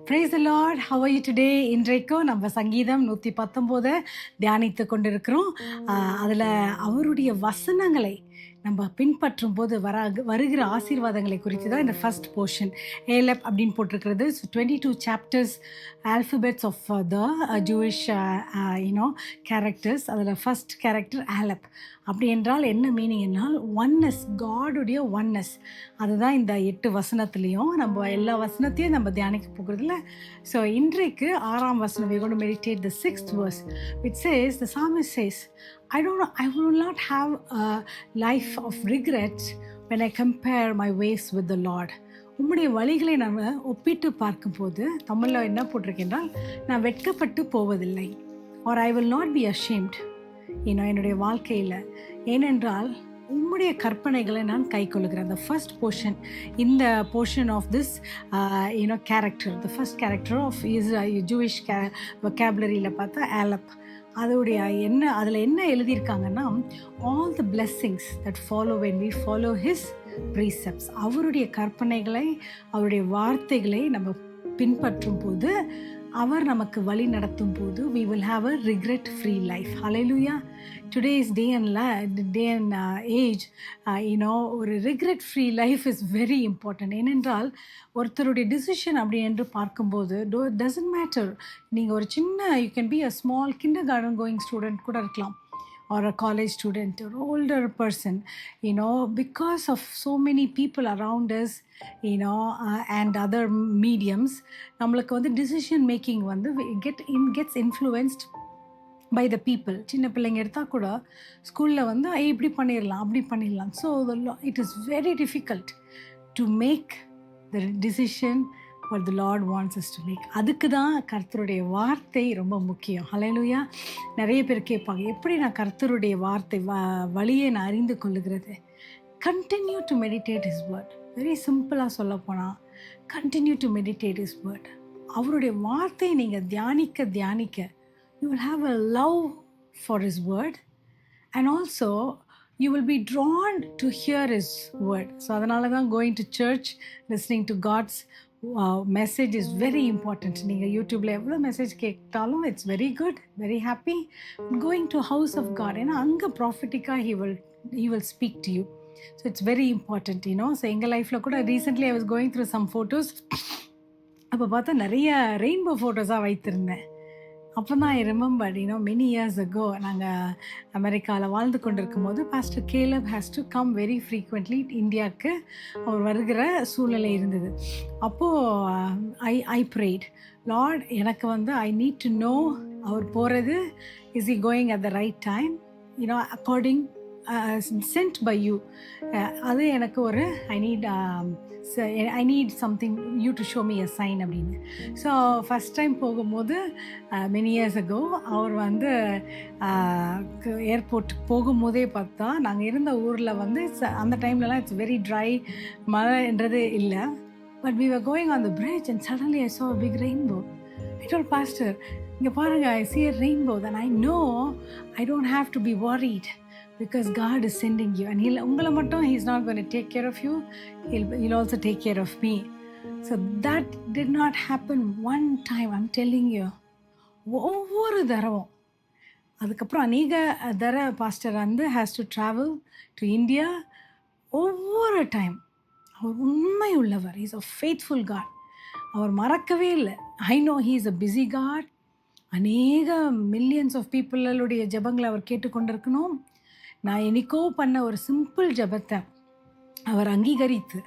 Praise the Lord. How are you today? இன்றைக்கும் நம்ம சங்கீதம் 119 தியானித்து கொண்டிருக்கிறோம். அதில் அவருடைய வசனங்களை நம்ம பின்பற்றும் போது வருகிற ஆசீர்வாதங்களை குறித்து தான் இந்த ஃபர்ஸ்ட் போர்ஷன் ஏலப் அப்படின்னு போட்டிருக்கிறது. So 22 chapters alphabets of the Jewish characters. அதில் ஃபர்ஸ்ட் கேரக்டர் ஆலப். அப்படி என்றால் என்ன மீனிங் என்றால் ஒன்னஸ், காடுடைய ஒன்னஸ். அதுதான் இந்த 8 வசனத்துலேயும் நம்ம எல்லா வசனத்தையும் நம்ம தியானிக்க போகிறதில்ல. ஸோ இன்றைக்கு 6ஆம் வசனம் we are going to meditate the 6th verse which says, the psalmist says, I will not have a life of regrets when I compare my ways with the Lord. உம்முடைய வழிகளை நம்ம ஒப்பிட்டு பார்க்கும்போது தமிழில் என்ன போட்டிருக்கேன்றால், நான் வெட்கப்பட்டு போவதில்லை, or I will not be ashamed என்னுடைய வாழ்க்கையில். ஏனென்றால் உம்முடைய கற்பனைகளை நான் கை கொள்ளுகிறேன். The first portion, இந்த portion of this character, the first character of Jewish vocabularyல பார்த்தா ஆலப். அதோடைய அதில் என்ன எழுதியிருக்காங்கன்னா, all the blessings that follow when we follow his precepts. அவருடைய கற்பனைகளை, அவருடைய வார்த்தைகளை நம்ம பின்பற்றும் போது, அவர் நமக்கு வழி நடத்தும் போது we will have a regret free life. Hallelujah. Today's day and age, ஒரு regret free life is very important. ஏனென்றால் ஒருத்தருடைய டிசிஷன் அப்படி என்று பார்க்கும்போது doesn't matter. நீங்கள் ஒரு சின்ன, you can be a small kindergarten going student கூட இருக்கலாம், or a college student or older person, because of so many people around us, and other mediums, நம்மளுக்கு வந்து decision making வந்து gets influenced by the people. சின்ன பிள்ளைங்க எடுத்தால் கூட ஸ்கூலில் வந்து இப்படி பண்ணிடலாம், அப்படி பண்ணிடலாம். So it is very difficult to make the decision what the Lord wants us to make. அதுக்கு தான் கர்த்தருடைய வார்த்தை ரொம்ப முக்கியம். ஹல்லேலூயா. நிறைய பேர் கேட்பாங்க, எப்படி நான் கர்த்தருடைய வார்த்தை வழியை நான் அறிந்து கொள்ளுகிறது? Continue to meditate his word. Very சிம்பிளாக சொல்ல போனால், continue to meditate his word. அவருடைய வார்த்தையை நீங்கள் தியானிக்க you will have a love for his word, and also you will be drawn to hear his word. So அதனால தான் going to church, listening to God's message is very important. நீங்கள் யூடியூப்பில் எவ்வளோ message கேட்டாலும் it's very good, very happy. Going to house of God, ஏன்னா அங்கே ப்ராஃபிட்டிக்காக he will speak to you. So it's very important. So எங்கள் லைஃப்பில் கூட recently I was going through some photos. அப்போ பார்த்தா நிறைய ரெயின்போ ஃபோட்டோஸாக வைத்திருந்தேன். அப்போ தான் ஐ ரிமெம்பர்ட், மெனி இயர்ஸ் அகோ நாங்கள் அமெரிக்காவில் வாழ்ந்து கொண்டிருக்கும் போது pastor கேலப் has to come very frequently இந்தியாவுக்கு அவர் வருகிற சூழ்நிலை இருந்தது. அப்போது ஐ ப்ரேட், லார்ட், எனக்கு வந்து ஐ நீட் டு நோ அவர் போகிறது, is he going at the right time, according sent by you. அது எனக்கு ஒரு I need something, you to show me a sign அப்படின்னு. ஸோ ஃபஸ்ட் டைம் போகும்போது many years ago அவர் வந்து ஏர்போர்ட்டுக்கு போகும்போதே பார்த்தா, நாங்கள் இருந்த ஊரில் வந்து அந்த டைம்லலாம் இட்ஸ் வெரி ட்ரை, மழைன்றது இல்லை. But we were going on the bridge and suddenly I saw a big rainbow. I told pastor, இங்கே பாருங்க, I see a rainbow, then I know I don't have to be worried because God is sending you, and உங்களை மட்டும் he's not going to take care of you, he'll also take care of me. So that did not happen one time, I'm telling you. ஒவ்வொரு தரவும் அதுக்கப்புறம் அநேக pastor வந்து has to travel to India. ஒவ்வொரு time அவர் உண்மை உள்ளவர், he's a faithful God. அவர் மறக்கவே இல்லை. I know he is a busy God. அநேக மில்லியன்ஸ் ஆஃப் பீப்புளுடைய ஜெபங்களை அவர் கேட்டுக்கொண்டிருக்கணும். நான் என்னைக்கோ பண்ண ஒரு சிம்பிள் ஜெபத்தை அவர் அங்கீகரித்து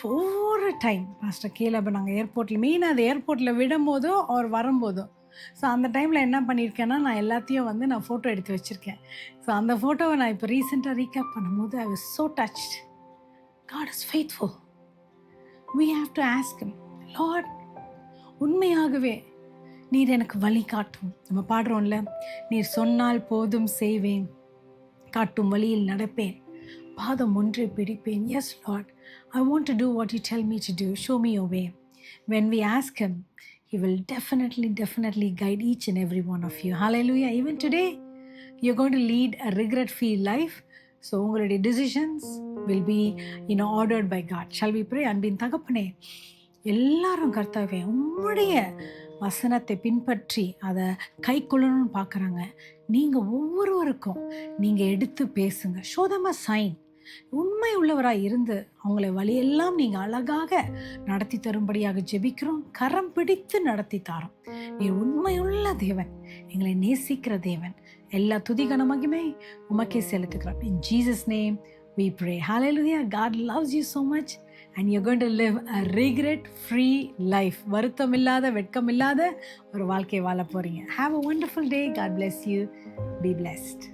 ஒவ்வொரு டைம் பாஸ்டர் கேலப் நாங்கள் ஏர்போர்ட்டில், மெயினாக அது ஏர்போர்ட்டில் விடும் போதோ அவர் வரும்போதோ, ஸோ அந்த டைமில் என்ன பண்ணியிருக்கேன்னா, நான் எல்லாத்தையும் வந்து நான் ஃபோட்டோ எடுத்து வச்சுருக்கேன். ஸோ அந்த ஃபோட்டோவை நான் இப்போ ரீசெண்டாக ரீகேப் பண்ணும்போது I was so touched. God is faithful. We have to ask him, Lord, உண்மையாகவே நீர் எனக்கு வழி காட்டும். நம்ம பாடுறோம்ல, நீர் சொன்னால் போதும் செய்வேன், காட்டும் வழியில் நடப்பேன், பாதம் ஒன்றை பிடிப்பேன். Yes Lord, I want to do what you tell me to do. Show me your way. When we ask him, he will definitely guide each and every one of you. Hallelujah. Even today you're going to lead a regret free life. So உங்களுடைய decisions will be ordered by God. Shall we pray? அன்பின் தகப்பனே, எல்லாரும் கர்த்தாவே உம்முடைய வசனத்தை பின்பற்றி அதை கை கொள்ளணும்னு பார்க்குறாங்க. நீங்கள் ஒவ்வொருவருக்கும் நீங்கள் எடுத்து பேசுங்க. ஷோதம சைன் உண்மை உள்ளவராய் இருந்து அவங்களை வழியெல்லாம் நீங்கள் அழகாக நடத்தி தரும்படியாக ஜெபிக்கிறோம். கரம் பிடித்து நடத்தி தாரோம். நீ உண்மையுள்ள தேவன், எங்களை நேசிக்கிற தேவன். எல்லா துதிகன மகிமை உமக்கே செலுத்துக்கிறோம். In Jesus' name we pray. Hallelujah. God loves you so much and you're going to live a regret-free life. வருத்தம் இல்லாத, வெட்கம் இல்லாத ஒரு வாழ்க்கை வாழ போறீங்க. Have a wonderful day. God bless you. Be blessed.